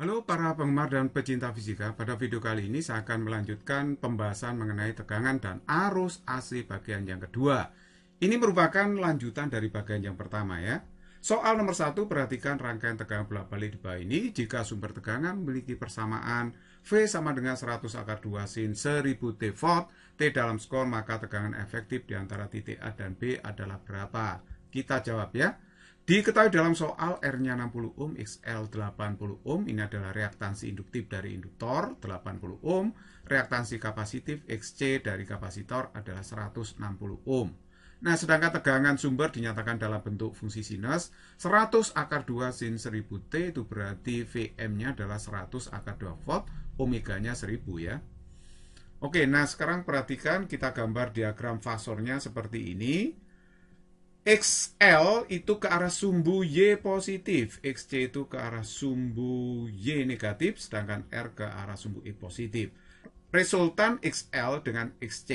Halo para penggemar dan pecinta fisika, pada video kali ini saya akan melanjutkan pembahasan mengenai tegangan dan arus AC bagian yang kedua. Ini merupakan lanjutan dari bagian yang pertama ya. Soal nomor 1, perhatikan rangkaian tegangan bolak-balik di bawah ini. Jika sumber tegangan memiliki persamaan V sama dengan 100 akar 2 sin 1000 T volt, T dalam skor, maka tegangan efektif di antara titik A dan B adalah berapa? Kita jawab ya. Diketahui dalam soal R-nya 60 ohm, XL 80 ohm, ini adalah reaktansi induktif dari induktor 80 ohm, reaktansi kapasitif XC dari kapasitor adalah 160 ohm. Nah, sedangkan tegangan sumber dinyatakan dalam bentuk fungsi sinus, 100 akar 2 sin 1000 T itu berarti Vm-nya adalah 100 akar 2 volt, omeganya 1000 ya. Oke, nah sekarang perhatikan kita gambar diagram fasornya seperti ini. XL itu ke arah sumbu Y positif, XC itu ke arah sumbu Y negatif, sedangkan R ke arah sumbu E positif. Resultan XL dengan XC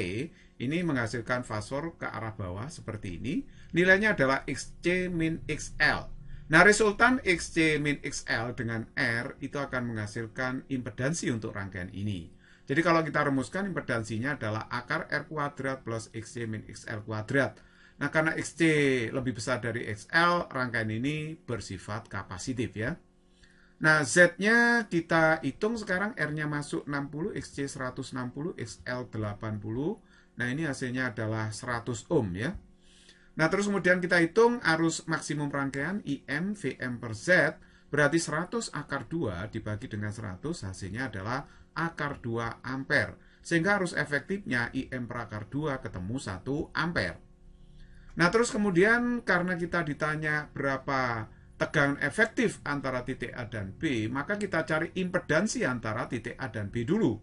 ini menghasilkan fasor ke arah bawah seperti ini. Nilainya adalah XC min XL. Nah, resultan XC min XL dengan R itu akan menghasilkan impedansi untuk rangkaian ini. Jadi kalau kita rumuskan, impedansinya adalah akar R kuadrat plus XC min XL kuadrat. Nah, karena XC lebih besar dari XL, rangkaian ini bersifat kapasitif ya. Nah, Z-nya kita hitung sekarang, R-nya masuk 60, XC 160, XL 80. Nah, ini hasilnya adalah 100 ohm ya. Nah, terus kemudian kita hitung arus maksimum rangkaian IM Vm per Z, berarti 100 akar 2 dibagi dengan 100, hasilnya adalah akar 2 ampere. Sehingga arus efektifnya IM per akar 2 ketemu 1 ampere. Nah, terus kemudian karena kita ditanya berapa tegangan efektif antara titik A dan B, maka kita cari impedansi antara titik A dan B dulu.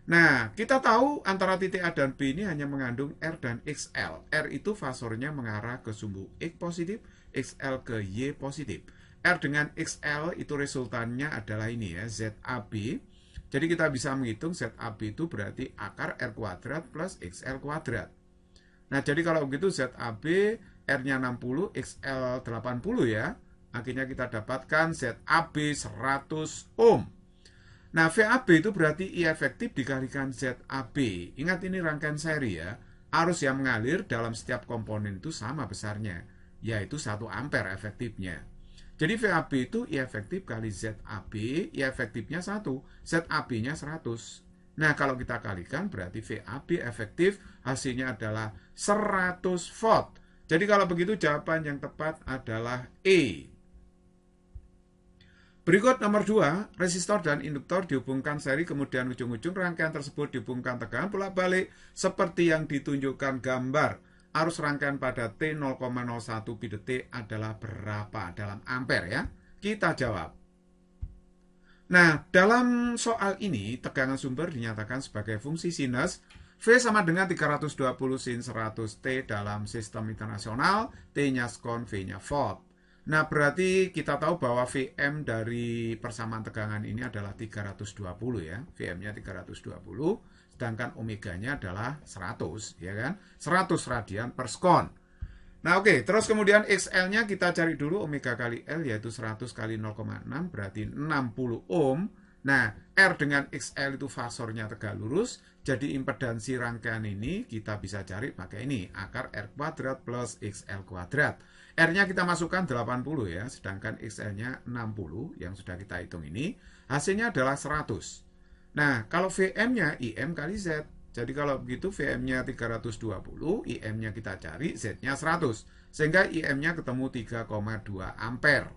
Nah, kita tahu antara titik A dan B ini hanya mengandung R dan XL. R itu fasornya mengarah ke sumbu X positif, XL ke Y positif. R dengan XL itu resultannya adalah ini ya, ZAB. Jadi kita bisa menghitung ZAB itu berarti akar R kuadrat plus XL kuadrat. Nah, jadi kalau begitu ZAB R-nya 60, XL 80 ya. Akhirnya kita dapatkan ZAB 100 ohm. Nah, VAB itu berarti I efektif dikalikan ZAB. Ingat ini rangkaian seri ya. Arus yang mengalir dalam setiap komponen itu sama besarnya, yaitu 1 ampere efektifnya. Jadi VAB itu I efektif kali ZAB, I efektifnya 1, ZAB-nya 100. Nah, kalau kita kalikan berarti VAB efektif hasilnya adalah 100 volt. Jadi kalau begitu jawaban yang tepat adalah E. Berikut nomor 2, resistor dan induktor dihubungkan seri, kemudian ujung-ujung rangkaian tersebut dihubungkan tegangan bolak-balik seperti yang ditunjukkan gambar. Arus rangkaian pada T 0,01 pi detik adalah berapa dalam ampere ya? Kita jawab. Nah, dalam soal ini, tegangan sumber dinyatakan sebagai fungsi sinus. V sama dengan 320 sin 100 T dalam sistem internasional, T-nya skon, V-nya volt. Nah, berarti kita tahu bahwa Vm dari persamaan tegangan ini adalah 320 ya. Vm-nya 320, sedangkan omeganya adalah 100, ya kan? 100 radian per skon. Nah, oke, terus kemudian XL-nya kita cari dulu, omega kali L, yaitu 100 kali 0,6, berarti 60 ohm. Nah, R dengan XL itu fasornya tegak lurus, jadi impedansi rangkaian ini kita bisa cari pakai ini, akar R kuadrat plus XL kuadrat. R-nya kita masukkan 80 ya, sedangkan XL-nya 60, yang sudah kita hitung ini, hasilnya adalah 100. Nah, kalau Vm-nya IM kali Z. Jadi kalau begitu Vm-nya 320, IM-nya kita cari, Z-nya 100. Sehingga IM-nya ketemu 3,2 ampere.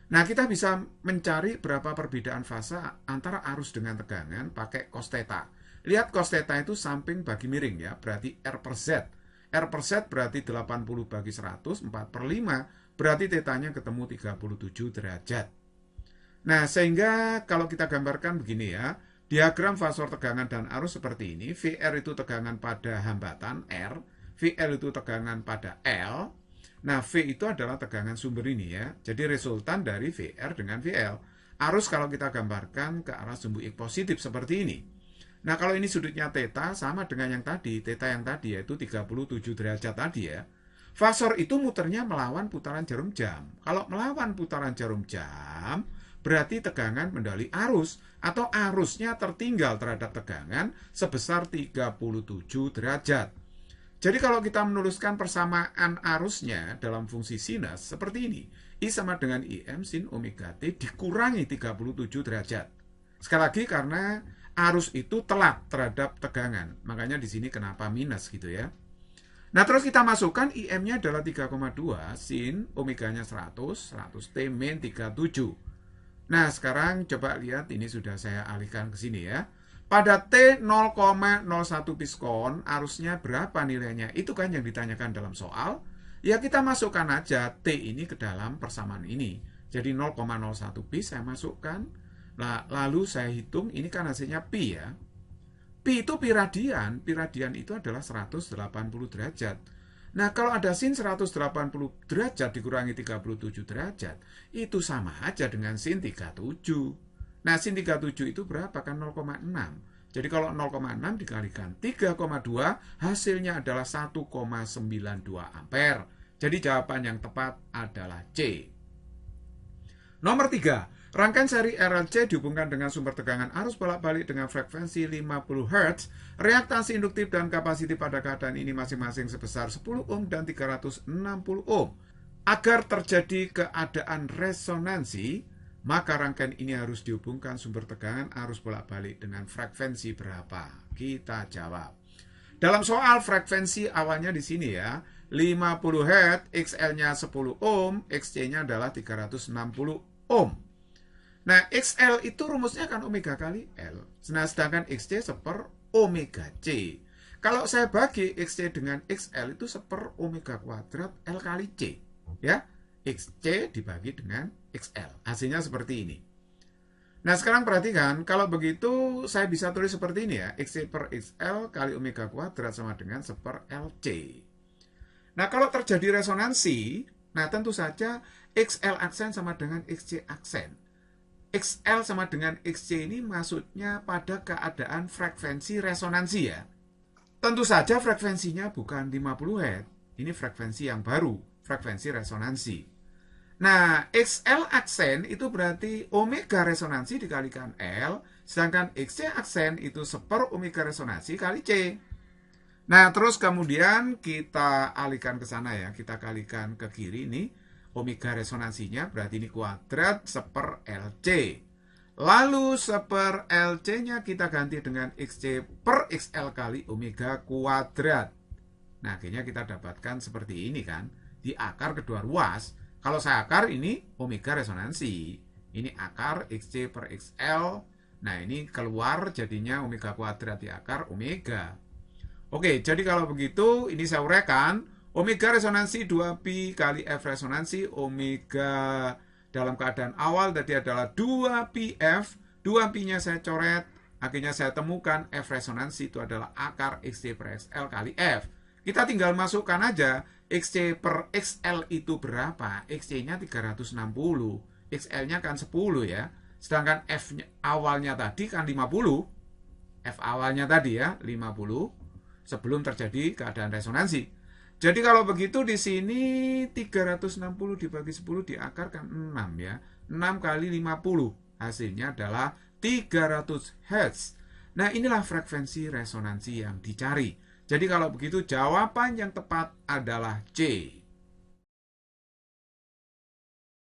Nah, kita bisa mencari berapa perbedaan fase antara arus dengan tegangan pakai cos theta. Lihat cos theta itu samping bagi miring ya, berarti R per Z. R per Z berarti 80 bagi 100, 4 per 5, berarti theta-nya ketemu 37 derajat. Nah, sehingga kalau kita gambarkan begini ya, diagram fasor tegangan dan arus seperti ini. VR itu tegangan pada hambatan R, VL itu tegangan pada L. Nah, V itu adalah tegangan sumber ini ya. Jadi resultan dari VR dengan VL. Arus kalau kita gambarkan ke arah sumbu X positif seperti ini. Nah, kalau ini sudutnya theta sama dengan yang tadi, theta yang tadi yaitu 37 derajat tadi ya. Fasor itu muternya melawan putaran jarum jam. Kalau melawan putaran jarum jam, hitam, berarti tegangan mendahului arus, atau arusnya tertinggal terhadap tegangan sebesar 37 derajat. Jadi kalau kita menuliskan persamaan arusnya dalam fungsi sinus seperti ini, I sama dengan IM sin omega T dikurangi 37 derajat. Sekali lagi karena arus itu telat terhadap tegangan, makanya di sini kenapa minus gitu ya. Nah, terus kita masukkan IM-nya adalah 3,2 sin omeganya 100 T min 37. Nah, sekarang coba lihat, ini sudah saya alihkan ke sini ya. Pada T 0,01 piskon, arusnya berapa nilainya? Itu kan yang ditanyakan dalam soal. Ya, kita masukkan aja T ini ke dalam persamaan ini. Jadi 0,01 pi saya masukkan. Lalu saya hitung, ini kan hasilnya pi ya. Pi itu pi radian. Pi radian itu adalah 180 derajat. Nah, kalau ada sin 180 derajat dikurangi 37 derajat, itu sama aja dengan sin 37. Nah, sin 37 itu berapa? Kan 0,6. Jadi kalau 0,6 dikalikan 3,2, hasilnya adalah 1,92 ampere. Jadi jawaban yang tepat adalah C. Nomor 3. Rangkaian seri RLC dihubungkan dengan sumber tegangan arus bolak-balik dengan frekuensi 50 Hz. Reaktasi induktif dan kapasitif pada keadaan ini masing-masing sebesar 10 ohm dan 360 ohm. Agar terjadi keadaan resonansi, maka rangkaian ini harus dihubungkan sumber tegangan arus bolak-balik dengan frekuensi berapa? Kita jawab. Dalam soal frekuensi awalnya di sini ya, 50 Hz, XL-nya 10 ohm, XC-nya adalah 360 ohm. Nah, XL itu rumusnya kan omega kali L. Nah, sedangkan XC seper omega C. Kalau saya bagi XC dengan XL itu seper omega kuadrat L kali C. Ya, XC dibagi dengan XL. Hasilnya seperti ini. Nah, sekarang perhatikan, kalau begitu saya bisa tulis seperti ini ya. XC per XL kali omega kuadrat sama dengan seper LC. Nah, kalau terjadi resonansi, nah tentu saja XL aksen sama dengan XC aksen. XL sama dengan XC ini maksudnya pada keadaan frekuensi resonansi ya. Tentu saja frekuensinya bukan 50 Hz. Ini frekuensi yang baru, frekuensi resonansi. Nah, XL aksen itu berarti omega resonansi dikalikan L, sedangkan XC aksen itu seper omega resonansi kali C. Nah, terus kemudian kita alihkan ke sana ya, kita kalikan ke kiri nih. Omega resonansinya berarti ini kuadrat seper LC. Lalu seper LC-nya kita ganti dengan XC per XL kali omega kuadrat. Nah, akhirnya kita dapatkan seperti ini kan. Di akar kedua ruas. Kalau saya akar ini omega resonansi. Ini akar XC per XL. Nah, ini keluar jadinya omega kuadrat di akar omega. Oke, jadi kalau begitu ini saya uraikan. Omega resonansi 2pi kali F resonansi, omega dalam keadaan awal tadi adalah 2πf, 2pi-nya saya coret, akhirnya saya temukan F resonansi itu adalah akar XC per XL kali F. Kita tinggal masukkan aja, XC per XL itu berapa? XC-nya 360, XL-nya kan 10 ya, sedangkan F awalnya tadi kan 50, F awalnya tadi ya, 50, sebelum terjadi keadaan resonansi. Jadi kalau begitu di sini 360 dibagi 10 diakarkan 6 ya. 6 kali 50. Hasilnya adalah 300 Hz. Nah, inilah frekuensi resonansi yang dicari. Jadi kalau begitu jawaban yang tepat adalah C.